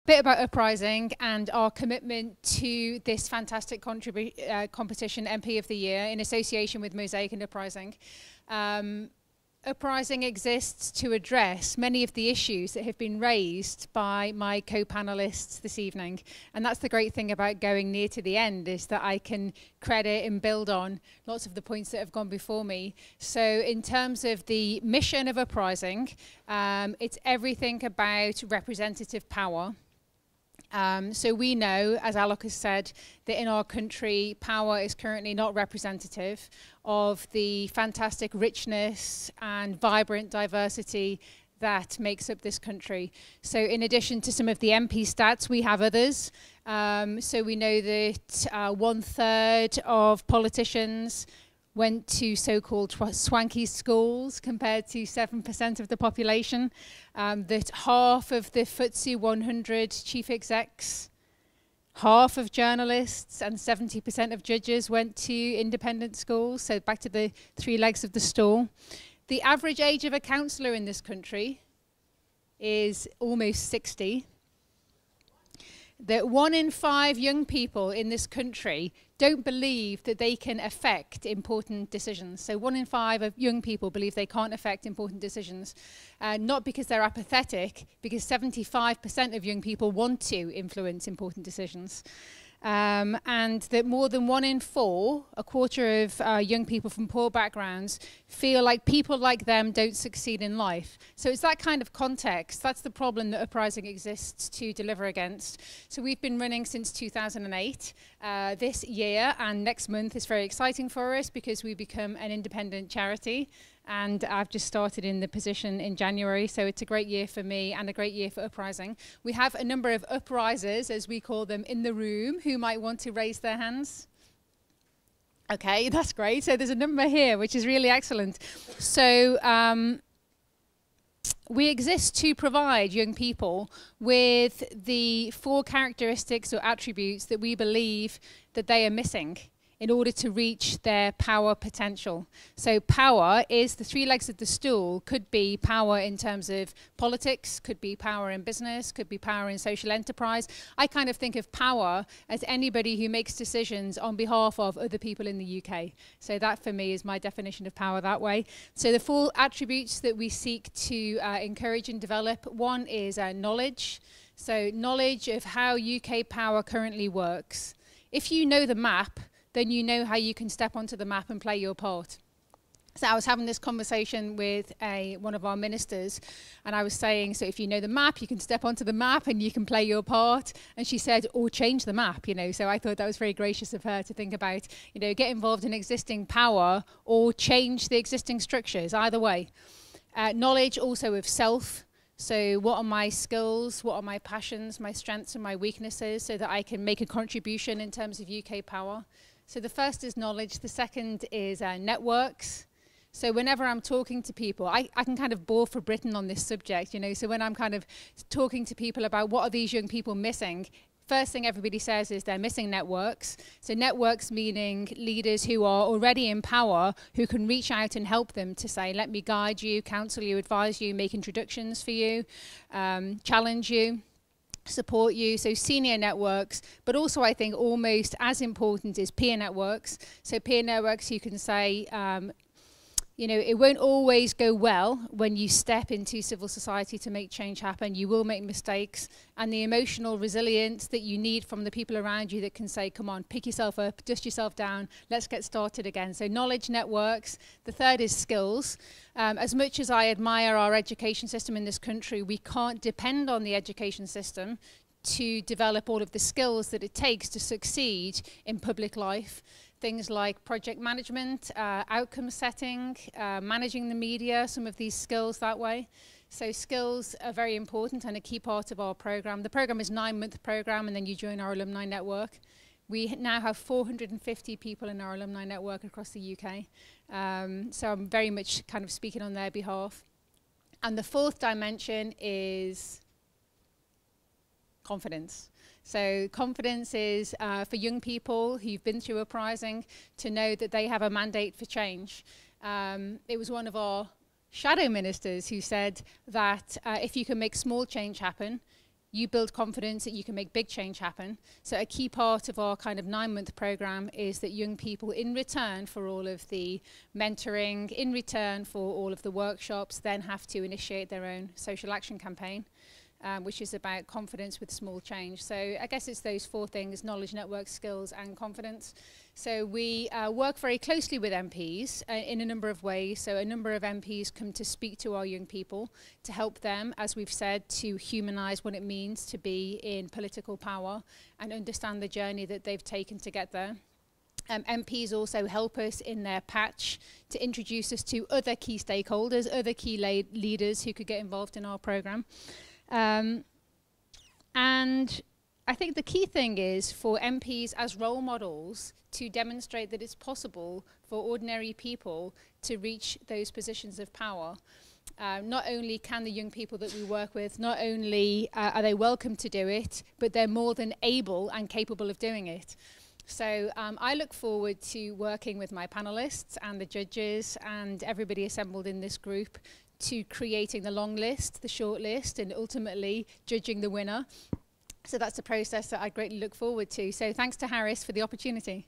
bit about UpRising and our commitment to this fantastic competition, MP of the Year, in association with Mosaic and UpRising. UpRising exists to address many of the issues that have been raised by my co-panelists this evening. And that's the great thing about going near to the end, is that I can credit and build on lots of the points that have gone before me. So in terms of the mission of UpRising, it's everything about representative power. So we know, as Alok has said, that in our country, power is currently not representative of the fantastic richness and vibrant diversity that makes up this country. So in addition to some of the MP stats, we have others. So we know that 1/3 of politicians went to so-called swanky schools compared to 7% of the population, that half of the FTSE 100 chief execs, half of journalists and 70% of judges went to independent schools, so back to the three legs of the stool. The average age of a councillor in this country is almost 60. That 1 in 5 young people in this country don't believe that they can affect important decisions. So 1 in 5 of young people believe they can't affect important decisions. Not because they're apathetic, because 75% of young people want to influence important decisions. And that more than 1 in 4, a quarter of young people from poor backgrounds, feel like people like them don't succeed in life. So it's that kind of context, that's the problem that UpRising exists to deliver against. So we've been running since 2008. This year and next month is very exciting for us because we become an independent charity. And I've just started in the position in January, so it's a great year for me and a great year for UpRising. We have a number of uprisers, as we call them, in the room who might want to raise their hands. Okay, that's great. So there's a number here, which is really excellent. So we exist to provide young people with the 4 characteristics or attributes that we believe that they are missing in order to reach their power potential. So power is the 3 legs of the stool, could be power in terms of politics, could be power in business, could be power in social enterprise. I kind of think of power as anybody who makes decisions on behalf of other people in the UK. So that for me is my definition of power that way. So the 4 attributes that we seek to encourage and develop, one is knowledge. So knowledge of how UK power currently works. If you know the map, then you know how you can step onto the map and play your part. So I was having this conversation with one of our ministers, and I was saying, so if you know the map, you can step onto the map and you can play your part. And she said, or change the map, you know. So I thought that was very gracious of her to think about, you know, get involved in existing power or change the existing structures, either way. Knowledge also of self. So what are my skills, what are my passions, my strengths and my weaknesses, so that I can make a contribution in terms of UK power. So the first is knowledge, the second is networks. So whenever I'm talking to people, I can kind of bore for Britain on this subject, you know, so when I'm kind of talking to people about what are these young people missing, first thing everybody says is they're missing networks. So networks meaning leaders who are already in power, who can reach out and help them to say, let me guide you, counsel you, advise you, make introductions for you, challenge you, support you. So senior networks, but also I think almost as important is peer networks. So peer networks, you can say, you know, it won't always go well when you step into civil society to make change happen. You will make mistakes, and the emotional resilience that you need from the people around you that can say, come on, pick yourself up, dust yourself down, let's get started again. So knowledge, networks. The third is skills. As much as I admire our education system in this country, we can't depend on the education system to develop all of the skills that it takes to succeed in public life. Things like project management, outcome setting, managing the media, some of these skills that way. So skills are very important and a key part of our program. The program is a 9-month program, and then you join our alumni network. We now have 450 people in our alumni network across the UK. So I'm very much kind of speaking on their behalf. And the 4th dimension is confidence. So confidence is for young people who've been through UpRising to know that they have a mandate for change. It was one of our shadow ministers who said that if you can make small change happen, you build confidence that you can make big change happen. So a key part of our kind of 9-month program is that young people, in return for all of the mentoring, in return for all of the workshops, then have to initiate their own social action campaign, which is about confidence with small change. So I guess it's those 4 things: knowledge, network, skills, and confidence. So we work very closely with MPs in a number of ways. So a number of MPs come to speak to our young people to help them, as we've said, to humanize what it means to be in political power and understand the journey that they've taken to get there. MPs also help us in their patch to introduce us to other key stakeholders, other key leaders who could get involved in our program. And I think the key thing is for MPs as role models to demonstrate that it's possible for ordinary people to reach those positions of power. Not only can the young people that we work with, not only are they welcome to do it, but they're more than able and capable of doing it. So I look forward to working with my panelists and the judges and everybody assembled in this group to creating the long list, the short list, and ultimately judging the winner. So that's a process that I greatly look forward to. So thanks to Harris for the opportunity.